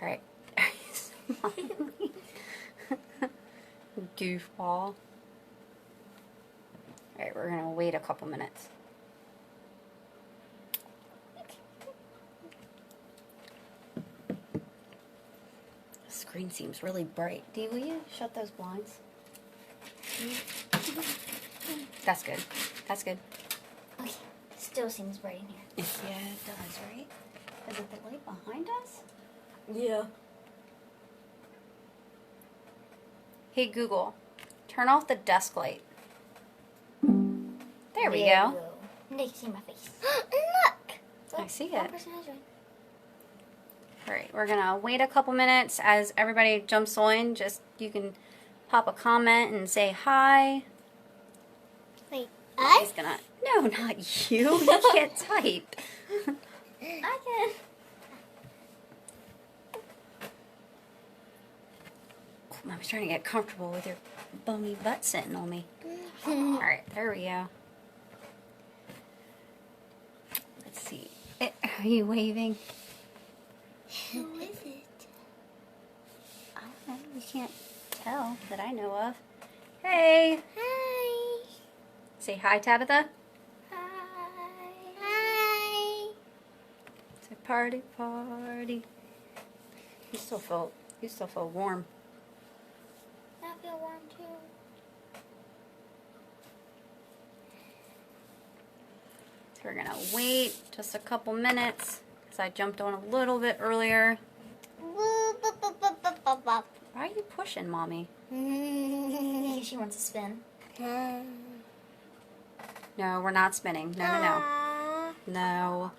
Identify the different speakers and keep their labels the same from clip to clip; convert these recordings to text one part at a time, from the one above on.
Speaker 1: Alright. Goofball. Alright, we're gonna wait a couple minutes. The screen seems really bright. Dee, will you shut those blinds? That's good. That's good.
Speaker 2: Okay. Still seems bright in here.
Speaker 1: Yeah, it does, right? Is it the light behind us?
Speaker 2: Yeah.
Speaker 1: Hey Google, turn off the desk light. There we go.
Speaker 2: They can see my face. Look!
Speaker 1: I see
Speaker 2: One
Speaker 1: it.
Speaker 2: person has one.
Speaker 1: Alright, we're gonna wait a couple minutes as everybody jumps on. Just, you can pop a comment and say hi.
Speaker 2: Wait,
Speaker 1: He's gonna, no, not you. You can't type.
Speaker 2: I can.
Speaker 1: Mom's trying to get comfortable with your bony butt sitting on me. Alright, there we go. Let's see. Are you waving?
Speaker 2: Who is it?
Speaker 1: I don't know. We can't tell that I know of. Hey!
Speaker 2: Hi.
Speaker 1: Say hi, Tabitha.
Speaker 2: Hi. Hi.
Speaker 1: Say party, party. You still feel warm.
Speaker 2: I feel warm too.
Speaker 1: So we're gonna wait just a couple minutes because I jumped on a little bit earlier. Why are you pushing, Mommy?
Speaker 2: Because she wants to spin.
Speaker 1: No, we're not spinning. No, no, no. No.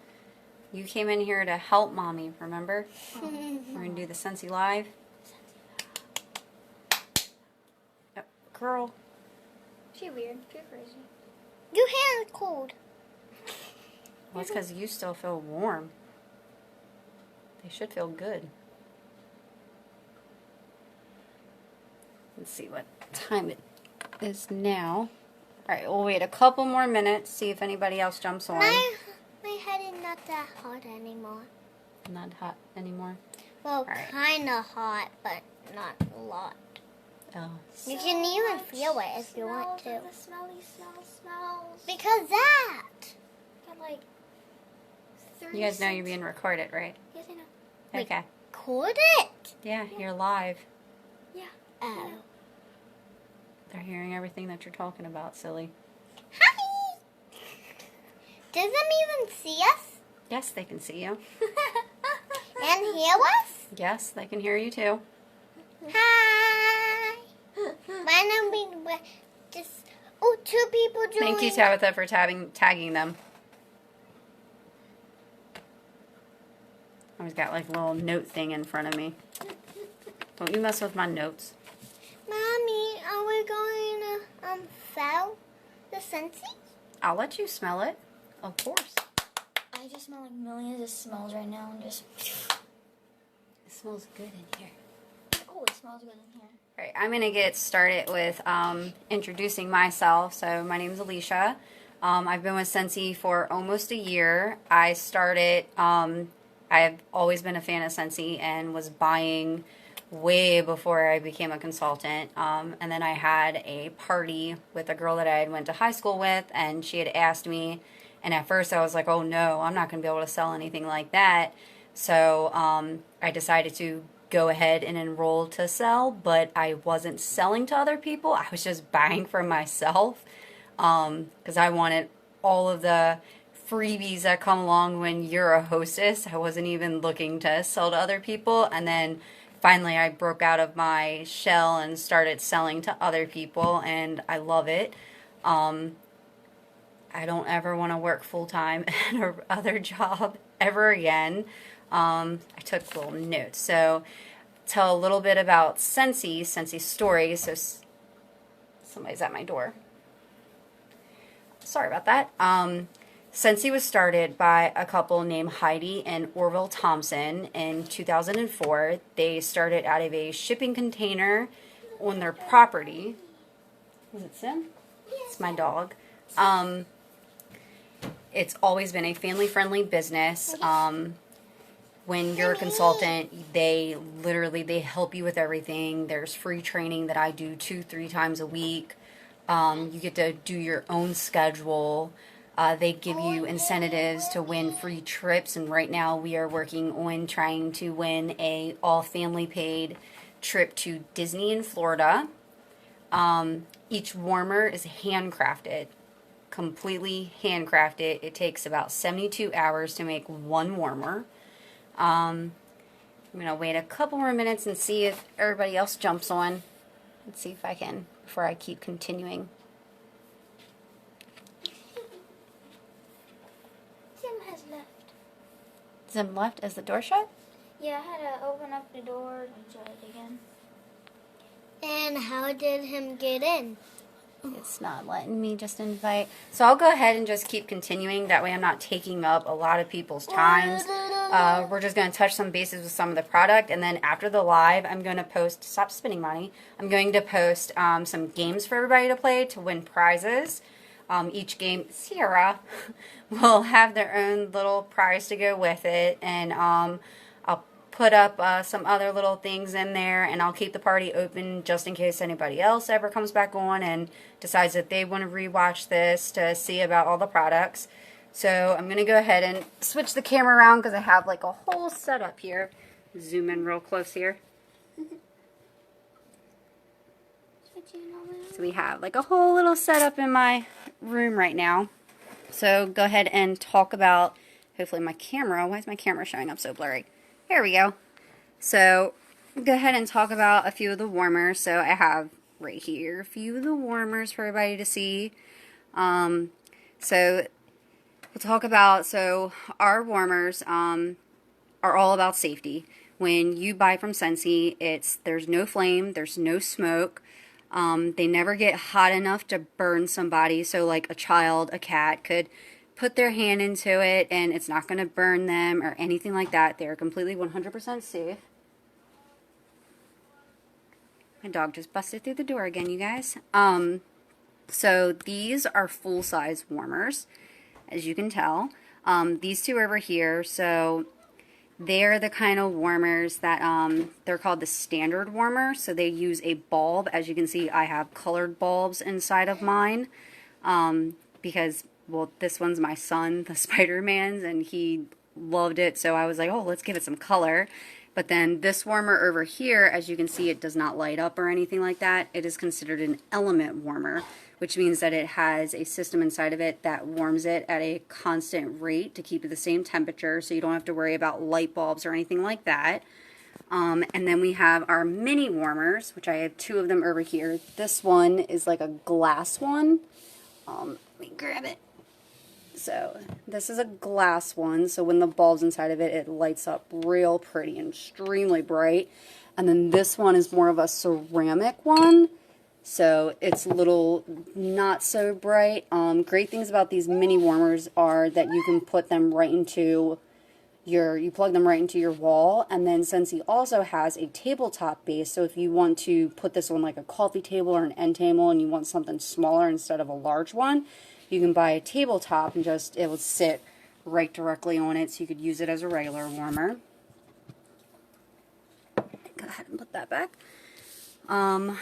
Speaker 1: You came in here to help Mommy, remember? We're gonna do the Scentsy Live. Oh, girl.
Speaker 2: She weird. She crazy. Your hair is cold.
Speaker 1: Well, it's because you still feel warm. They should feel good. Let's see what time it is now. Alright, we'll wait a couple more minutes, see if anybody else jumps on.
Speaker 2: My head is not that hot anymore.
Speaker 1: Not hot anymore.
Speaker 2: Well,
Speaker 1: Alright.
Speaker 2: kind of hot, but not a lot.
Speaker 1: Oh.
Speaker 2: You can even feel it if you want to.
Speaker 3: The smells.
Speaker 2: Because that.
Speaker 3: Got like 30
Speaker 1: You guys know you're being recorded, right?
Speaker 3: Yes, I know.
Speaker 2: Wait.
Speaker 1: Okay.
Speaker 2: Record it.
Speaker 1: Yeah, you're live.
Speaker 3: Yeah.
Speaker 2: Oh.
Speaker 1: They're hearing everything that you're talking about, silly.
Speaker 2: Hi. Does them even see us
Speaker 1: Yes, they can see you.
Speaker 2: and hear us?
Speaker 1: Yes, they can hear you too.
Speaker 2: Hi. Why don't we just? Oh, 2 people joined.
Speaker 1: Thank you, Tabitha, for tagging them. I always got like a little note thing in front of me. Don't you mess with my notes.
Speaker 2: Mommy, are we going to sell the Scentsy?
Speaker 1: I'll let you smell it. Of course.
Speaker 3: I just smell like millions of smells right now and just.
Speaker 1: It smells good in here.
Speaker 3: Oh, it smells good in here.
Speaker 1: All right, I'm going to get started with introducing myself. So my name is Alicia. I've been with Scentsy for almost a year. I started, I've always been a fan of Scentsy and was buying way before I became a consultant. And then I had a party with a girl that I went to high school with, and she had asked me, and at first I was like, oh no, I'm not going to be able to sell anything like that. So I decided to go ahead and enroll to sell, but I wasn't selling to other people. I was just buying for myself because I wanted all of the freebies that come along when you're a hostess. I wasn't even looking to sell to other people. And then finally I broke out of my shell and started selling to other people, and I love it. I don't ever want to work full-time at another job ever again. I took little notes. So tell a little bit about Scentsy stories. So somebody's at my door. Sorry about that. Scentsy was started by a couple named Heidi and Orville Thompson in 2004. They started out of a shipping container on their property. Was it Sim? It's my dog. It's always been a family-friendly business. when you're a consultant, they help you with everything. There's free training that I do 2-3 times a week. You get to do your own schedule. They give you incentives to win free trips, and right now we are working on trying to win a all family paid trip to Disney in Florida. Each warmer is handcrafted, completely handcrafted. It takes about 72 hours to make one warmer. I'm going to wait a couple more minutes and see if everybody else jumps on. Let's see if I can, before I keep continuing.
Speaker 3: Tim has left.
Speaker 1: Zim left as the door shut?
Speaker 3: Yeah, I had to open up the door and shut it again.
Speaker 2: And how did him get in?
Speaker 1: It's not letting me just invite. So I'll go ahead and just keep continuing. That way I'm not taking up a lot of people's times. We're just going to touch some bases with some of the product. And then after the live, I'm going to post, stop spinning money. I'm going to post some games for everybody to play to win prizes. Each game, Sierra, will have their own little prize to go with it. And I'll put up some other little things in there, and I'll keep the party open just in case anybody else ever comes back on and decides that they want to rewatch this to see about all the products. So I'm going to go ahead and switch the camera around because I have like a whole setup here. Zoom in real close here. So we have like a whole little setup in my room right now. So go ahead and talk about, hopefully my camera, why is my camera showing up so blurry? There we go. So go ahead and talk about a few of the warmers. So I have right here a few of the warmers for everybody to see. So we'll talk about, so our warmers are all about safety. When you buy from Scentsy, there's no flame, there's no smoke. They never get hot enough to burn somebody. So like a child, a cat could put their hand into it and it's not going to burn them or anything like that. They're completely 100% safe. My dog just busted through the door again, you guys. So these are full-size warmers, as you can tell. These two over here, so they're the kind of warmers that they're called the standard warmer. So they use a bulb. As you can see, I have colored bulbs inside of mine because, well, this one's my son, the Spider-Man's, and he loved it. So I was like, oh, let's give it some color. But then this warmer over here, as you can see, it does not light up or anything like that. It is considered an element warmer, which means that it has a system inside of it that warms it at a constant rate to keep it the same temperature, so you don't have to worry about light bulbs or anything like that. And then we have our mini warmers, which I have two of them over here. This one is like a glass one. Let me grab it. So this is a glass one, so when the bulb's inside of it, it lights up real pretty and extremely bright. And then this one is more of a ceramic one, so it's a little not so bright. Great things about these mini warmers are that you can put them right into you plug them right into your wall. And then Scentsy also has a tabletop base, so if you want to put this on like a coffee table or an end table and you want something smaller instead of a large one, you can buy a tabletop and it will sit right directly on it, so you could use it as a regular warmer. Go ahead and put that back. Let's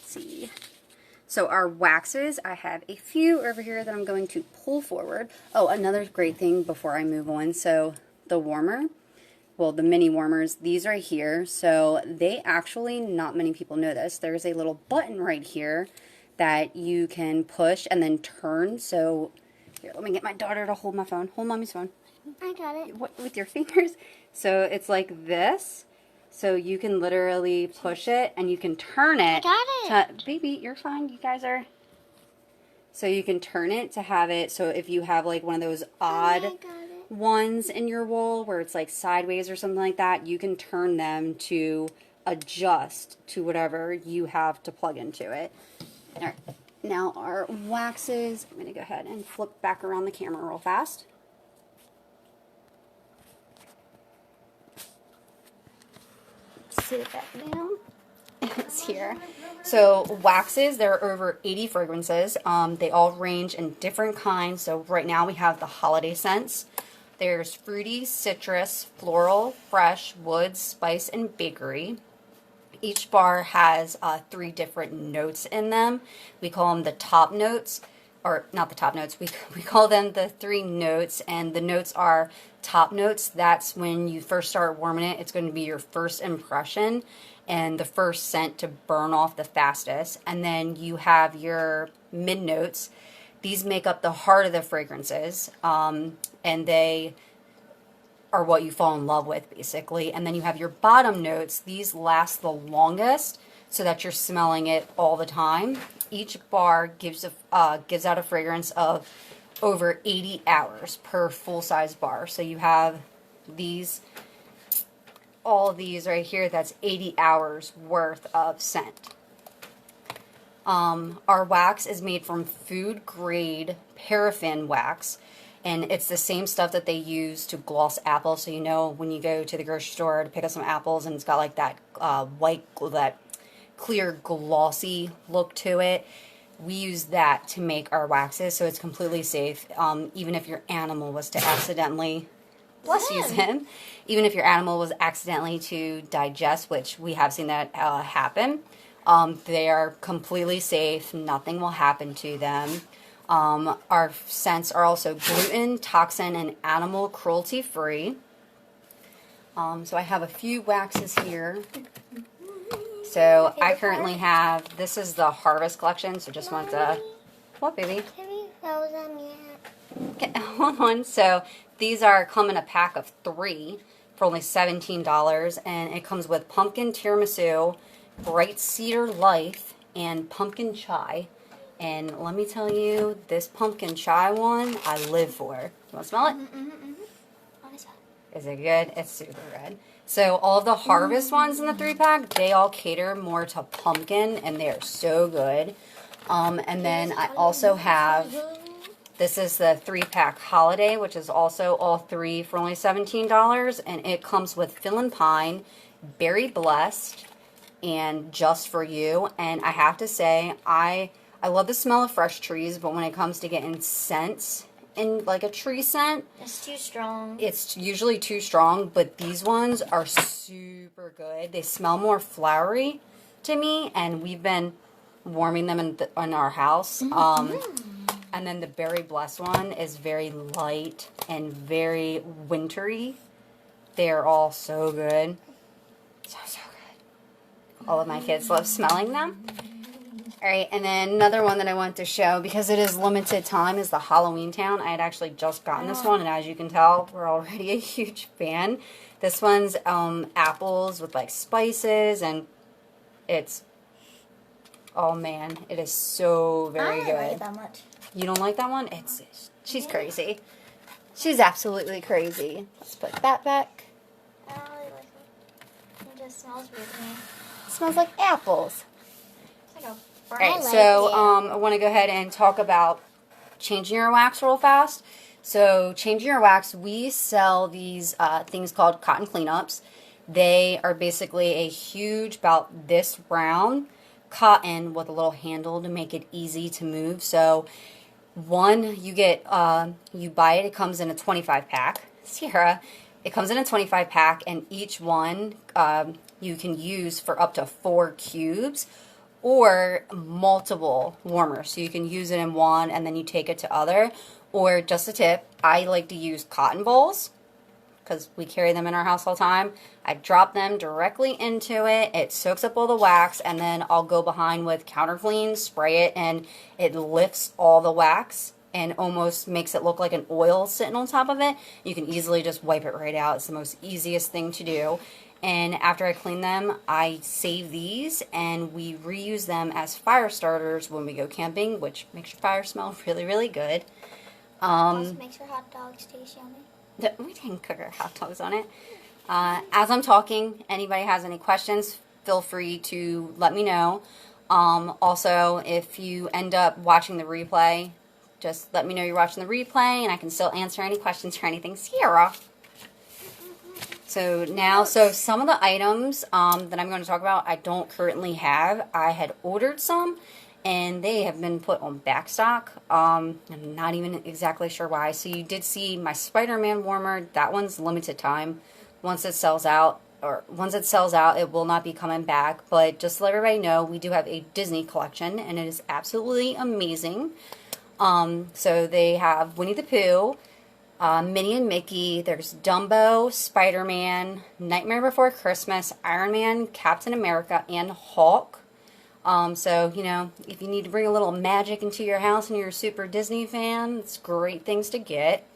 Speaker 1: see. So our waxes, I have a few over here that I'm going to pull forward. Oh, another great thing before I move on. So the warmer, well, the mini warmers, these right here. So they actually, not many people know this. There's a little button right here that you can push and then turn. So here, let me get my daughter to hold my phone. Hold mommy's phone.
Speaker 2: I got it.
Speaker 1: What, with your fingers? So it's like this. So you can literally push it and you can turn it.
Speaker 2: I got it.
Speaker 1: Baby, you're fine. You guys are. So you can turn it to have it. So if you have like one of those odd ones in your wall where it's like sideways or something like that, you can turn them to adjust to whatever you have to plug into it. All right. Now our waxes, I'm going to go ahead and flip back around the camera real fast. Sit it back down. It's here. So waxes, there are over 80 fragrances. They all range in different kinds. So right now we have the holiday scents. There's fruity, citrus, floral, fresh, wood, spice, and bakery. Each bar has 3 different notes in them. We call them the top notes, or not the top notes. We call them the 3 notes, and the notes are top notes. That's when you first start warming it. It's going to be your first impression and the first scent to burn off the fastest. And then you have your mid notes. These make up the heart of the fragrances, and they are what you fall in love with, basically. And then you have your bottom notes. These last the longest, so that you're smelling it all the time. Each bar gives out a fragrance of over 80 hours per full-size bar. So you have these, all of these right here. That's 80 hours worth of scent. Our wax is made from food-grade paraffin wax. And it's the same stuff that they use to gloss apples. So you know when you go to the grocery store to pick up some apples and it's got like that that clear glossy look to it. We use that to make our waxes, so it's completely safe. Even if your animal was to accidentally, bless you, Zen, even if your animal was accidentally to digest, which we have seen that happen, they are completely safe. Nothing will happen to them. Our scents are also gluten, toxin, and animal cruelty free. So I have a few waxes here. So I currently have, this is the Harvest collection, so just want to, what baby?
Speaker 2: Can we close them yet?
Speaker 1: Okay, hold on. So these come in a pack of 3 for only $17, and it comes with pumpkin tiramisu, bright cedar life, and pumpkin chai. And let me tell you, this pumpkin chai one, I live for. You want to smell it? Is it good? It's super good. So all of the Harvest ones in the 3-pack, they all cater more to pumpkin, and they are so good. And then I also have, this is the 3-pack holiday, which is also all 3 for only $17. And it comes with Fill and Pine, Berry Blessed, and Just For You. And I have to say, I love the smell of fresh trees, but when it comes to getting scents in like a tree scent,
Speaker 3: It's too strong.
Speaker 1: it's usually too strong, but these ones are super good. They smell more flowery to me, and we've been warming them in our house. And then the Berry Blessed one is very light and very wintry. They're all so good. So good. All of my kids love smelling them. Alright, and then another one that I want to show, because it is limited time, is the Halloween Town. I had actually just gotten this one, and as you can tell, we're already a huge fan. This one's apples with like spices, and it's, oh man, it is so very good.
Speaker 3: I don't like it that much.
Speaker 1: You don't like that one? She's crazy. She's absolutely crazy. Let's put that back.
Speaker 3: I don't really like it. It just smells weird to me.
Speaker 1: It smells like apples.
Speaker 3: It's like a
Speaker 1: All right, so I want to go ahead and talk about changing your wax real fast. So changing your wax, we sell these things called cotton cleanups. They are basically a huge, about this round, cotton with a little handle to make it easy to move. So one, you get, you buy it, it comes in a 25 pack. Sierra, it comes in a 25 pack, and each one you can use for up to 4 cubes. Or multiple warmers. So you can use it in one and then you take it to other. Or just a tip, I like to use cotton balls because we carry them in our house all the time. I drop them directly into it. It soaks up all the wax, and then I'll go behind with counter clean, spray it, and it lifts all the wax and almost makes it look like an oil sitting on top of it. You can easily just wipe it right out. It's the most easiest thing to do. And after I clean them, I save these, and we reuse them as fire starters when we go camping, which makes your fire smell really, really good.
Speaker 3: Also makes your hot dogs taste yummy.
Speaker 1: We didn't cook our hot dogs on it. As I'm talking, anybody has any questions, feel free to let me know. Also, if you end up watching the replay, just let me know you're watching the replay, and I can still answer any questions or anything. Sierra. So now, some of the items that I'm going to talk about, I don't currently have. I had ordered some, and they have been put on backstock. I'm not even exactly sure why. So you did see my Spider-Man warmer. That one's limited time. Once it sells out, it will not be coming back. But just to let everybody know, we do have a Disney collection, and it is absolutely amazing. So they have Winnie the Pooh, Minnie and Mickey, there's Dumbo, Spider-Man, Nightmare Before Christmas, Iron Man, Captain America, and Hulk. So, you know, if you need to bring a little magic into your house and you're a super Disney fan, it's great things to get.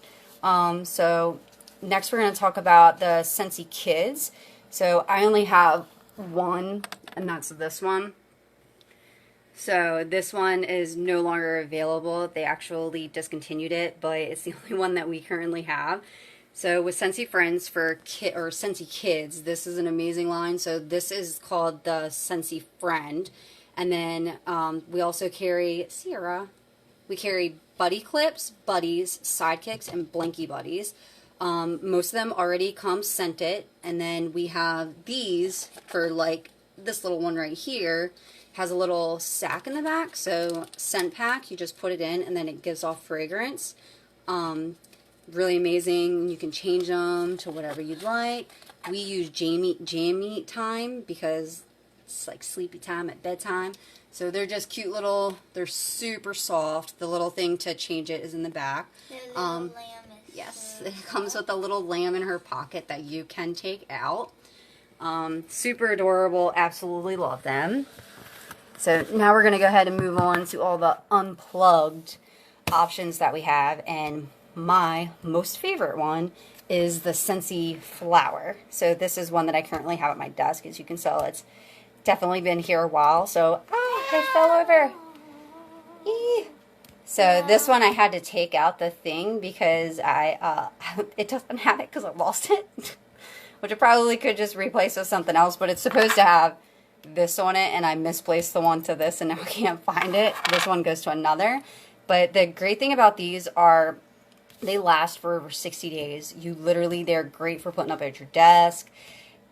Speaker 1: So next we're going to talk about the Scentsy Kids. So I only have one, and that's this one. So this one is no longer available. They actually discontinued it, but it's the only one that we currently have. So with Scentsy Friends for Scentsy Kids, this is an amazing line. So this is called the Scentsy Friend. And then we also carry Sierra. We carry Buddy Clips, Buddies, Sidekicks, and Blankie Buddies. Most of them already come scented. And then we have these for like this little one right here. Has a little sack in the back, so scent pack, you just put it in and then it gives off fragrance. Really amazing. You can change them to whatever you'd like. We use jammy time because it's like sleepy time at bedtime. So they're just cute little, they're super soft. The little thing to change it is in the back.
Speaker 2: The little lamb is
Speaker 1: Yes, it comes with a little lamb in her pocket that you can take out. Super adorable, absolutely love them. So now we're going to go ahead and move on to all the unplugged options that we have. And my most favorite one is the Scentsy Flower. So this is one that I currently have at my desk. As you can tell, it's definitely been here a while. So, I fell over. Eee. So this one I had to take out the thing because it doesn't have it because I lost it. Which I probably could just replace with something else. But it's supposed to have this on it, and I misplaced the one to this, and now I can't find it. This one goes to another. But the great thing about these are they last for over 60 days. They're great for putting up at your desk,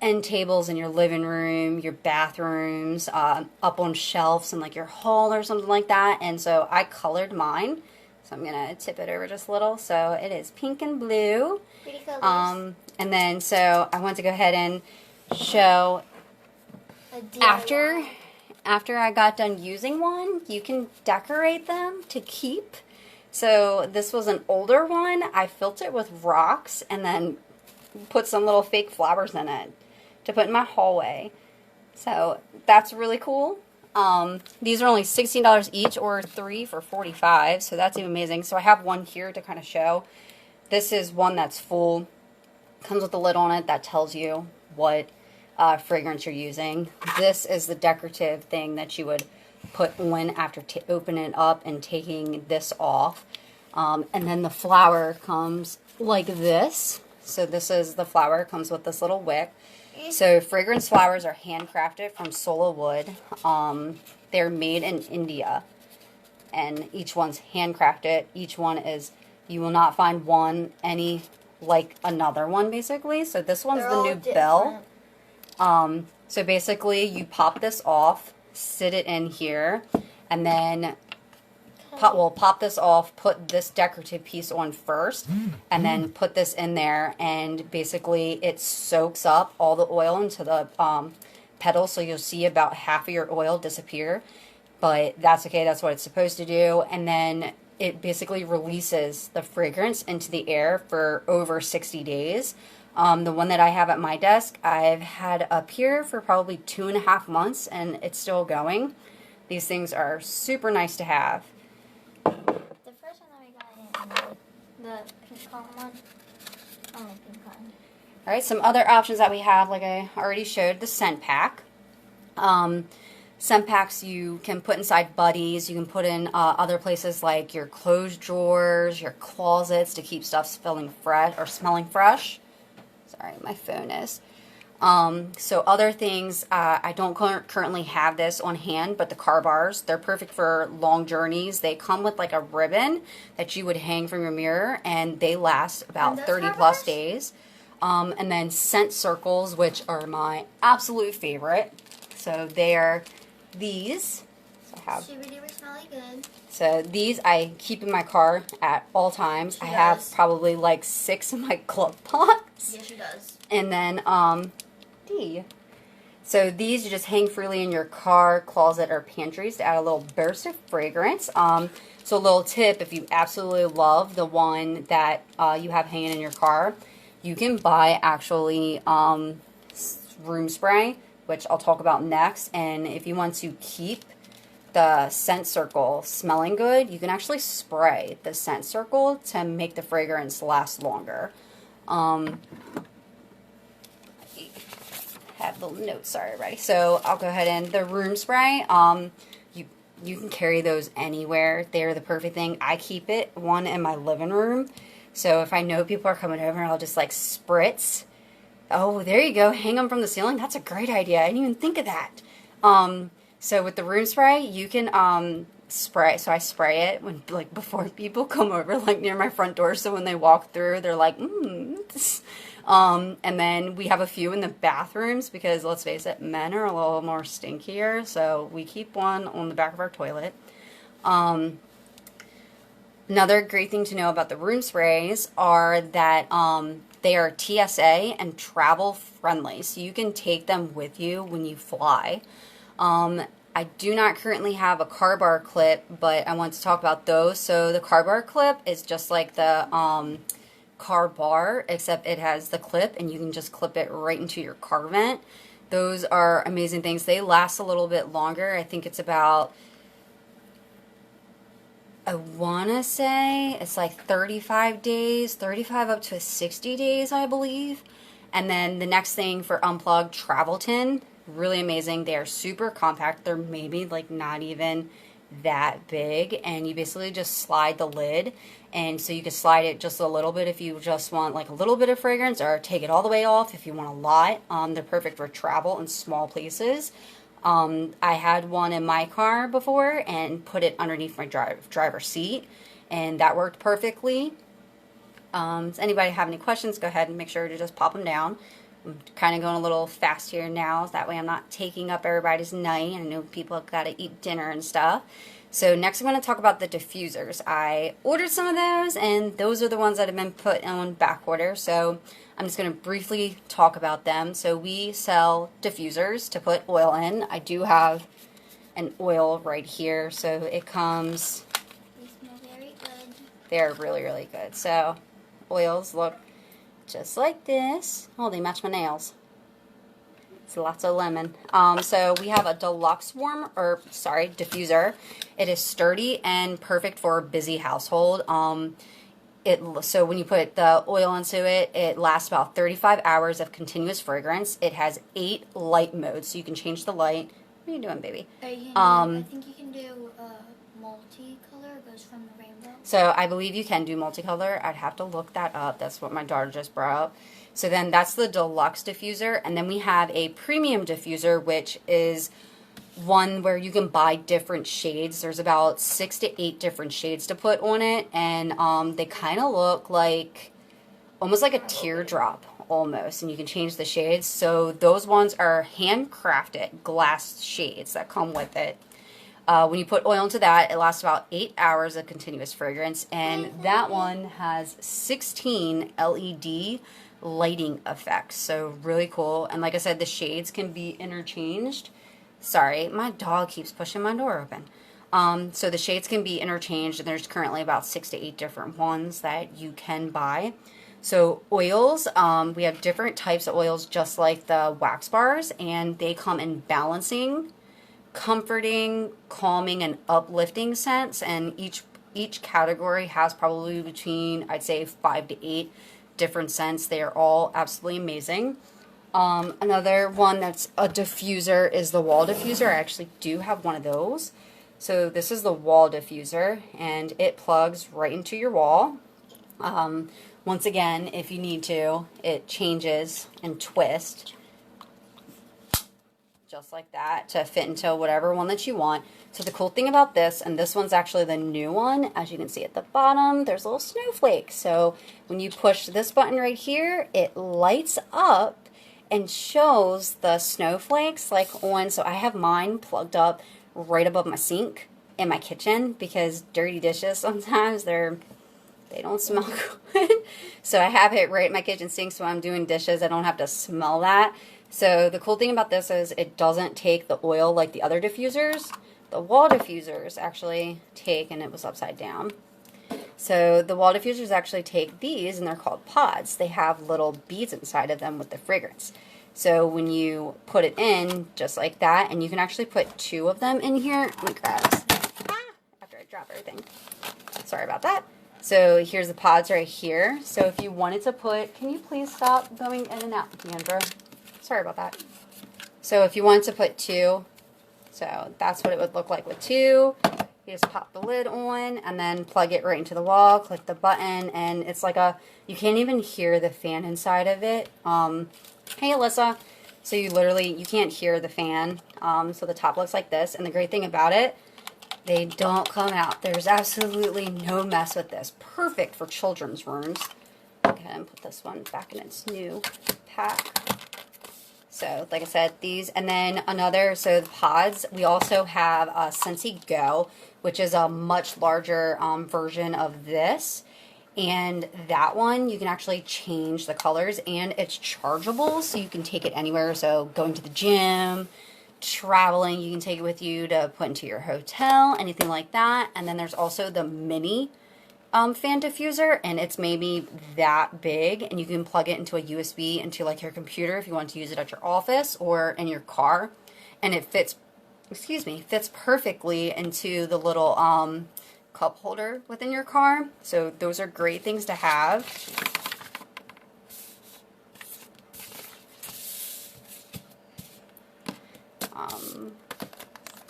Speaker 1: end tables in your living room, your bathrooms, up on shelves in like your hall or something like that. And so I colored mine. So I'm going to tip it over just a little. So it is pink and blue.
Speaker 2: pretty colors.
Speaker 1: And then so I want to go ahead and show after I got done using one, you can decorate them to keep. So this was an older one. I filled it with rocks and then put some little fake flowers in it to put in my hallway. So that's really cool. These are only $16 each or 3 for $45. So that's even amazing. So I have one here to kind of show. This is one that's full. Comes with a lid on it that tells you what fragrance you're using. This is the decorative thing that you would put on after opening it up and taking this off. And then the flower comes like this. So this is the flower. Comes with this little wick. So fragrance flowers are handcrafted from solo wood. They're made in India. And each one's handcrafted. Each one is, you will not find one any like another one basically. So this one's the new bell. So basically you pop this off, sit it in here, and then pop this off, put this decorative piece on first, and then put this in there, and basically it soaks up all the oil into the petals, so you'll see about half of your oil disappear, but that's okay, that's what it's supposed to do. And then it basically releases the fragrance into the air for over 60 days. The one that I have at my desk, I've had up here for probably 2.5 months, and it's still going. These things are super nice to have.
Speaker 3: The first one that we got in the pink cotton one. Only pink cotton.
Speaker 1: All right, some other options that we have, like I already showed, the scent pack. Scent packs you can put inside buddies. You can put in other places like your clothes drawers, your closets to keep stuff smelling fresh. Sorry, my phone is. So other things, I don't currently have this on hand, but the car bars, they're perfect for long journeys. They come with like a ribbon that you would hang from your mirror, and they last about 30 plus days. And then scent circles, which are my absolute favorite. So they're these. So I have.
Speaker 3: Super duper smelly good.
Speaker 1: So these I keep in my car at all times.
Speaker 3: She
Speaker 1: I have
Speaker 3: does.
Speaker 1: probably like 6 in my glove box.
Speaker 3: Yeah, she does.
Speaker 1: And then D. So these you just hang freely in your car, closet, or pantries to add a little burst of fragrance. So a little tip, if you absolutely love the one that you have hanging in your car, you can buy actually room spray, which I'll talk about next. And if you want to keep the scent circle smelling good, you can actually spray the scent circle to make the fragrance last longer. Have the notes already. So I'll go ahead and the room spray. You can carry those anywhere. They're the perfect thing. I keep it one in my living room. So if I know people are coming over, I'll just like spritz. Oh, there you go. Hang them from the ceiling. That's a great idea. I didn't even think of that. So with the room spray, you can spray. So I spray it when like before people come over, like near my front door. So when they walk through, they're like, and then we have a few in the bathrooms because let's face it, men are a little more stinkier. So we keep one on the back of our toilet. Another great thing to know about the room sprays are that they are TSA and travel friendly. So you can take them with you when you fly. I do not currently have a car bar clip, but I want to talk about those. So the car bar clip is just like the car bar, except it has the clip and you can just clip it right into your car vent. Those are amazing things. They last a little bit longer. I think it's about, I want to say it's like 35 days, 35 up to 60 days, I believe. And then the next thing for unplugged travel tin, really amazing. They are super compact. They're maybe like not even that big, and you basically just slide the lid, and so you can slide it just a little bit if you just want like a little bit of fragrance, or take it all the way off if you want a lot. They're perfect for travel and small places. I had one in my car before and put it underneath my driver's seat, and that worked perfectly. Does anybody have any questions? Go ahead and make sure to just pop them down. I'm kind of going a little fast here now. That way I'm not taking up everybody's night. I know people have got to eat dinner and stuff. So next I'm going to talk about the diffusers. I ordered some of those, and those are the ones that have been put on back order. So I'm just going to briefly talk about them. So we sell diffusers to put oil in. I do have an oil right here. So it comes...
Speaker 3: They smell very good.
Speaker 1: They're really, really good. So oils look just like this. Oh, they match my nails. It's lots of lemon. So we have a deluxe diffuser. It is sturdy and perfect for a busy household. So when you put the oil into it, it lasts about 35 hours of continuous fragrance. It has 8 light modes, so you can change the light. What are you doing, baby?
Speaker 3: I think you can do multicolor. It goes from the rainbow.
Speaker 1: So I believe you can do multicolor. I'd have to look that up. That's what my daughter just brought up. So then that's the deluxe diffuser. And then we have a premium diffuser, which is one where you can buy different shades. There's about 6 to 8 different shades to put on it. And they kind of look like, almost like a teardrop almost. And you can change the shades. So those ones are handcrafted glass shades that come with it. When you put oil into that, it lasts about 8 hours of continuous fragrance, and that one has 16 LED lighting effects, so really cool. And like I said, the shades can be interchanged. Sorry, my dog keeps pushing my door open. So the shades can be interchanged, and there's currently about 6 to 8 different ones that you can buy. So oils, we have different types of oils just like the wax bars, and they come in balancing, comforting, calming, and uplifting scents, and each category has probably between, I'd say, 5 to 8 different scents. They are all absolutely amazing. Another one that's a diffuser is the wall diffuser. I actually do have one of those. So this is the wall diffuser, and it plugs right into your wall. Once again, if you need to, it changes and twists just like that to fit into whatever one that you want. So the cool thing about this, and this one's actually the new one, as you can see at the bottom, there's a little snowflake. So when you push this button right here, it lights up and shows the snowflakes like on, so I have mine plugged up right above my sink in my kitchen because dirty dishes sometimes they don't smell good. So I have it right at my kitchen sink, so when I'm doing dishes I don't have to smell that. So the cool thing about this is it doesn't take the oil like the other diffusers. The wall diffusers actually take, and it was upside down. So the wall diffusers actually take these, and they're called pods. They have little beads inside of them with the fragrance. So when you put it in, just like that, and you can actually put 2 of them in here. Let me grab this. After I drop everything. Sorry about that. So here's the pods right here. So if you wanted to put, can you please stop going in and out, Deandra? Sorry about that. So if you wanted to put 2, so that's what it would look like with 2. You just pop the lid on and then plug it right into the wall, click the button, and it's like you can't even hear the fan inside of it. Hey Alyssa. So you can't hear the fan. So the top looks like this, and the great thing about it, they don't come out. There's absolutely no mess with this. Perfect for children's rooms. Go ahead and put this one back in its new pack. So, like I said, these, and then so the pods, we also have Scentsy Go, which is a much larger version of this. And that one, you can actually change the colors, and it's chargeable, so you can take it anywhere. So, going to the gym, traveling, you can take it with you to put into your hotel, anything like that. And then there's also the mini fan diffuser, and it's maybe that big, and you can plug it into a USB into like your computer if you want to use it at your office or in your car, and it fits perfectly into the little cup holder within your car. So those are great things to have.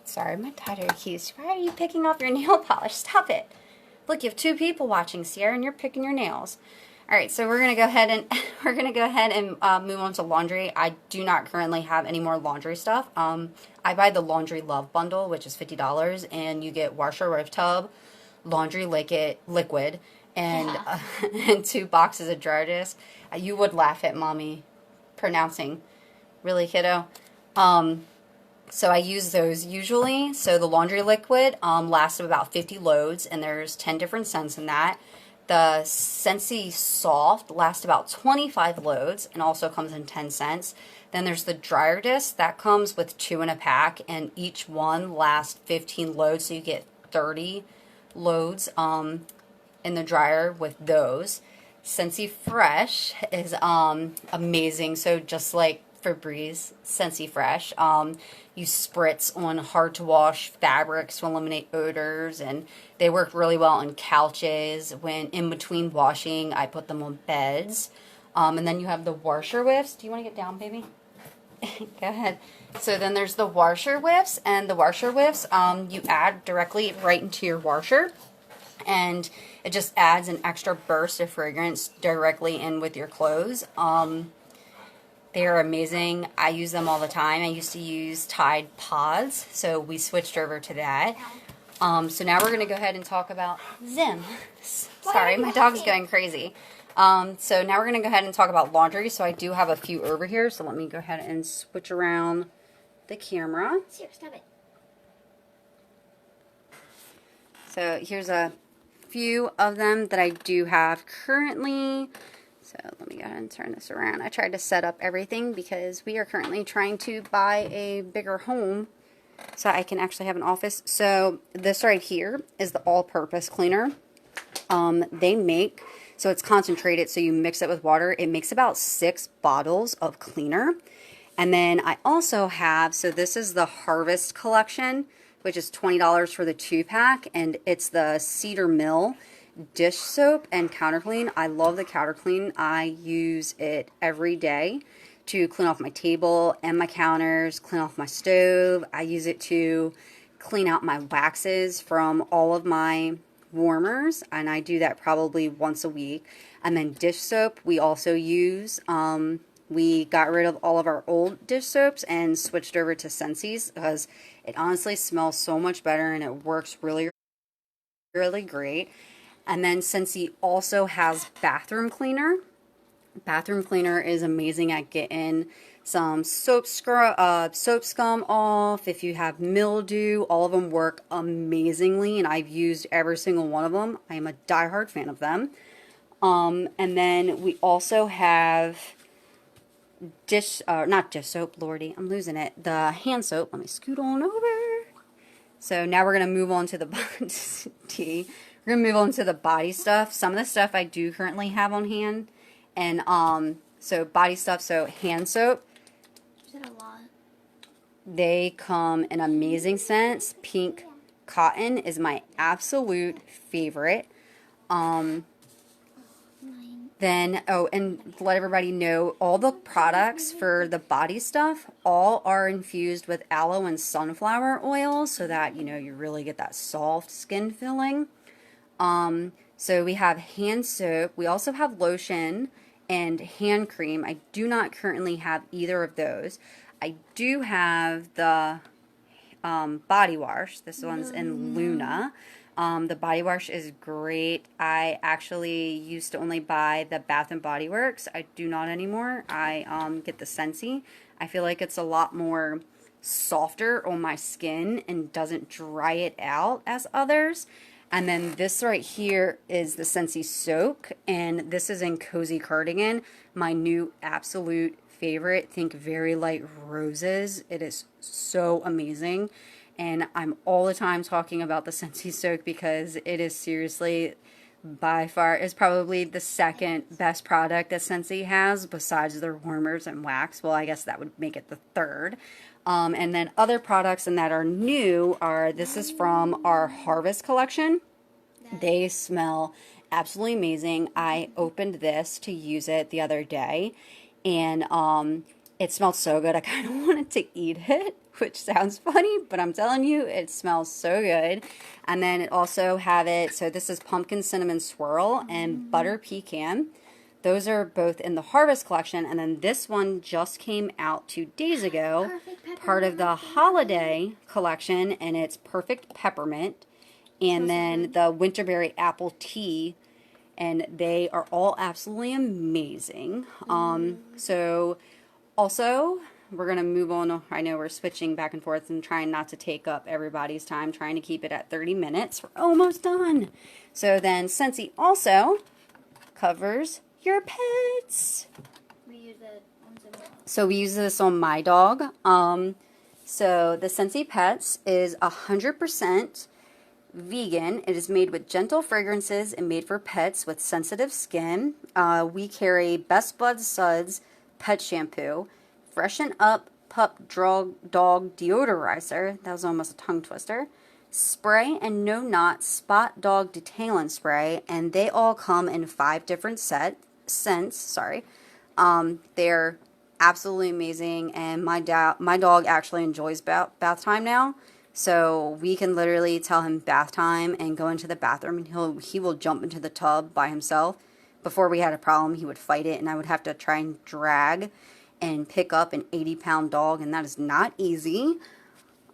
Speaker 1: Sorry, my daughter accused. Why are you picking off your nail polish? Stop it. Look, you have 2 people watching, Sierra, and you're picking your nails. All right, so we're gonna go ahead and move on to laundry. I do not currently have any more laundry stuff. I buy the Laundry Love bundle, which is $50, and you get washer with tub, laundry liquid, and and 2 boxes of dryer discs. You would laugh at mommy pronouncing, really, kiddo. So I use those usually. So the laundry liquid lasts about 50 loads, and there's 10 different scents in that. The Scentsy Soft lasts about 25 loads and also comes in 10 cents. Then there's the dryer disc that comes with 2 in a pack, and each one lasts 15 loads, so you get 30 loads in the dryer with those. Scentsy Fresh is amazing. So just like Febreze Scentsy Fresh, you spritz on hard to wash fabrics to eliminate odors, and they work really well on couches. When in between washing, I put them on beds. And then you have the washer whiffs. Do you want to get down, baby? Go ahead. So then there's the washer whiffs, and the washer whiffs you add directly right into your washer, and it just adds an extra burst of fragrance directly in with your clothes. They are amazing. I use them all the time. I used to use Tide Pods, so we switched over to that. So now we're going to go ahead and talk about Zim. Sorry, my dog's going crazy. So now we're going to go ahead and talk about laundry. So I do have a few over here, so let me go ahead and switch around the camera.
Speaker 3: Here, stop it.
Speaker 1: So here's a few of them that I do have currently. So let me go ahead and turn this around. I tried to set up everything because we are currently trying to buy a bigger home so I can actually have an office. So this right here is the all-purpose cleaner. So it's concentrated, so you mix it with water. It makes about 6 bottles of cleaner. And then I also have, so this is the Harvest collection, which is $20 for the 2-pack, and it's the Cedar Mill dish soap and counter clean. I love the counter clean. I use it every day to clean off my table and my counters, clean off my stove. I use it to clean out my waxes from all of my warmers, and I do that probably once a week. And then dish soap we also use. We got rid of all of our old dish soaps and switched over to Scentsy's because it honestly smells so much better and it works really, really great. And then Scentsy also has bathroom cleaner. Bathroom cleaner is amazing at getting some soap scum off. If you have mildew, all of them work amazingly, and I've used every single one of them. I am a diehard fan of them. And then we also have not dish soap, Lordy, I'm losing it. The hand soap. Let me scoot on over. So now we're gonna move on to the we're gonna move on to the body stuff. Some of the stuff I do currently have on hand, and so body stuff. So hand soap.
Speaker 3: Is it a lot?
Speaker 1: They come in amazing scents. Pink cotton is my absolute favorite. Then, oh, and to let everybody know, all the products for the body stuff, all are infused with aloe and sunflower oil so that, you know, you really get that soft skin feeling. So we have hand soap. We also have lotion and hand cream. I do not currently have either of those. I do have the body wash. This one's in Luna. The body wash is great. I actually used to only buy the Bath and Body Works. I do not anymore. I get the Scentsy. I feel like it's a lot more softer on my skin and doesn't dry it out as others. And then this right here is the Scentsy Soak, and this is in Cozy Cardigan, my new absolute favorite. Think Very Light Roses. It is so amazing. And I'm all the time talking about the Scentsy Soak because it is seriously, by far, is probably the second best product that Scentsy has besides their warmers and wax. Well, I guess that would make it the third. And then other products and that are new are, this is from our Harvest collection. They smell absolutely amazing. I opened this to use it the other day, and it smelled so good I kind of wanted to eat it, which sounds funny, but I'm telling you, it smells so good. And then it also have it, so this is Pumpkin Cinnamon Swirl and Butter Pecan. Those are both in the Harvest collection, and then this one just came out 2 days ago, part of the Holiday collection, and it's Perfect Peppermint, and then the Winterberry Apple Tea, and they are all absolutely amazing. So also, we're going to move on. I know we're switching back and forth and trying not to take up everybody's time, trying to keep it at 30 minutes. We're almost done. So then Scentsy also covers your pets.
Speaker 3: We use it on some.
Speaker 1: So we use this on my dog. So the Scentsy Pets is 100% vegan. It is made with gentle fragrances and made for pets with sensitive skin. We carry Best Bud Suds pet shampoo, Freshen Up Pup Dog Deodorizer. That was almost a tongue twister. Spray and No Knot Spot Dog Detailing Spray, and they all come in 5 different scents. They're absolutely amazing, and my dog actually enjoys bath time now. So we can literally tell him bath time and go into the bathroom, and he will jump into the tub by himself. Before we had a problem, he would fight it, and I would have to try and drag and pick up an 80-pound dog, and that is not easy.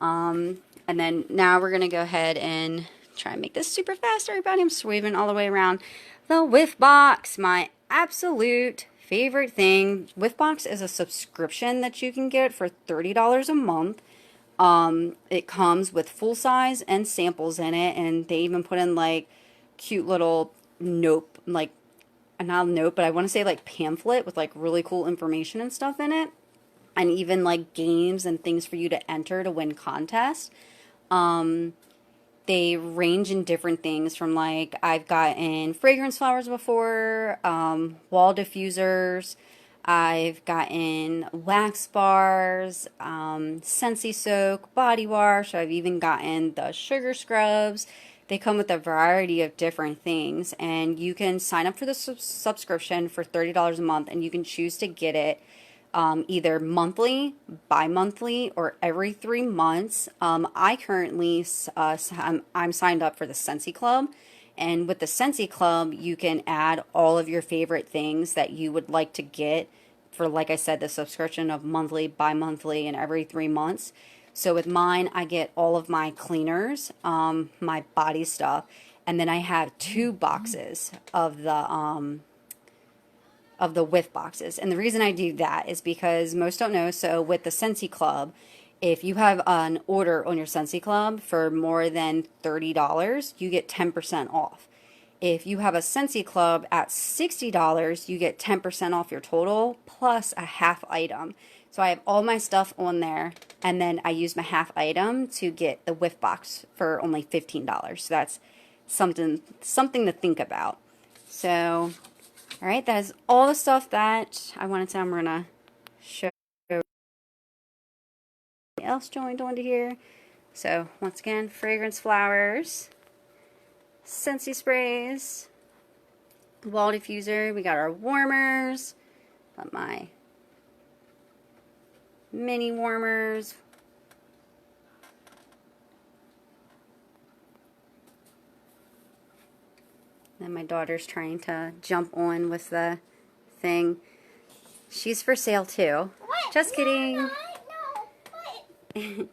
Speaker 1: And then now we're going to go ahead and try and make this super fast, everybody. I'm sweeping all the way around. The Whiff Box, my absolute favorite thing. Whiff Box is a subscription that you can get for $30 a month. It comes with full size and samples in it, and they even put in like cute little note, like not a note, but I want to say like pamphlet with like really cool information and stuff in it, and even like games and things for you to enter to win contests. They range in different things from, like, I've gotten fragrance flowers before, wall diffusers, I've gotten wax bars, Scentsy Soak, body wash, I've even gotten the sugar scrubs. They come with a variety of different things, and you can sign up for the subscription for $30 a month, and you can choose to get it either monthly, bi-monthly, or every 3 months. I currently, I'm signed up for the Scentsy Club, and with the Scentsy Club, you can add all of your favorite things that you would like to get for, like I said, the subscription of monthly, bi-monthly, and every 3 months. So with mine, I get all of my cleaners, my body stuff, and then I have 2 boxes of the of the whiff boxes. And the reason I do that is because most don't know, so with the Scentsy Club, if you have an order on your Scentsy Club for more than $30, you get 10% off. If you have a Scentsy Club at $60, you get 10% off your total plus a half item. So I have all my stuff on there, and then I use my half item to get the whiff box for only $15. So that's something to think about. So, all right, that is all the stuff that I wanted to. I'm gonna show else joined onto here. So once again, fragrance flowers, Scentsy sprays, wall diffuser. We got our warmers. Got my mini warmers. Then my daughter's trying to jump on with the thing. She's for sale too.
Speaker 2: What?
Speaker 1: Just kidding.
Speaker 2: No, what?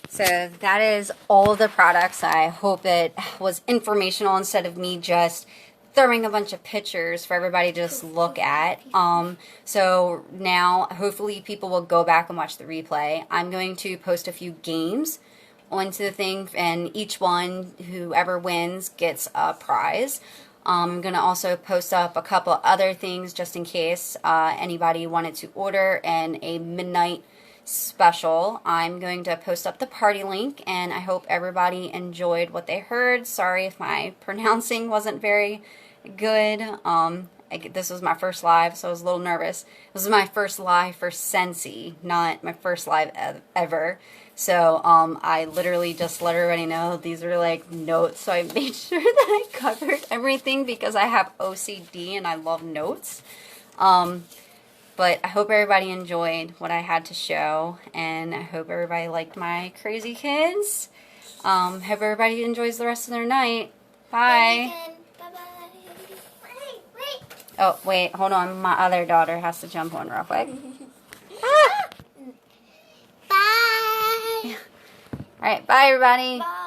Speaker 1: So that is all of the products. I hope it was informational instead of me just throwing a bunch of pictures for everybody to just look at. So now hopefully people will go back and watch the replay. I'm going to post a few games onto the thing, and each one, whoever wins, gets a prize. I'm going to also post up a couple other things just in case anybody wanted to order, and a midnight special. I'm going to post up the party link, and I hope everybody enjoyed what they heard. Sorry if my pronouncing wasn't very good. This was my first live, so I was a little nervous. This was my first live for Scentsy, not my first live ever. So I literally just let everybody know these are like notes, so I made sure that I covered everything because I have OCD and I love notes. But I hope everybody enjoyed what I had to show, and I hope everybody liked my crazy kids. Hope everybody enjoys the rest of their night. Bye.
Speaker 2: Bye-bye. Wait.
Speaker 1: Oh, wait, hold on. My other daughter has to jump on real quick. Ah!
Speaker 2: Bye.
Speaker 1: All right, bye, everybody.
Speaker 3: Bye.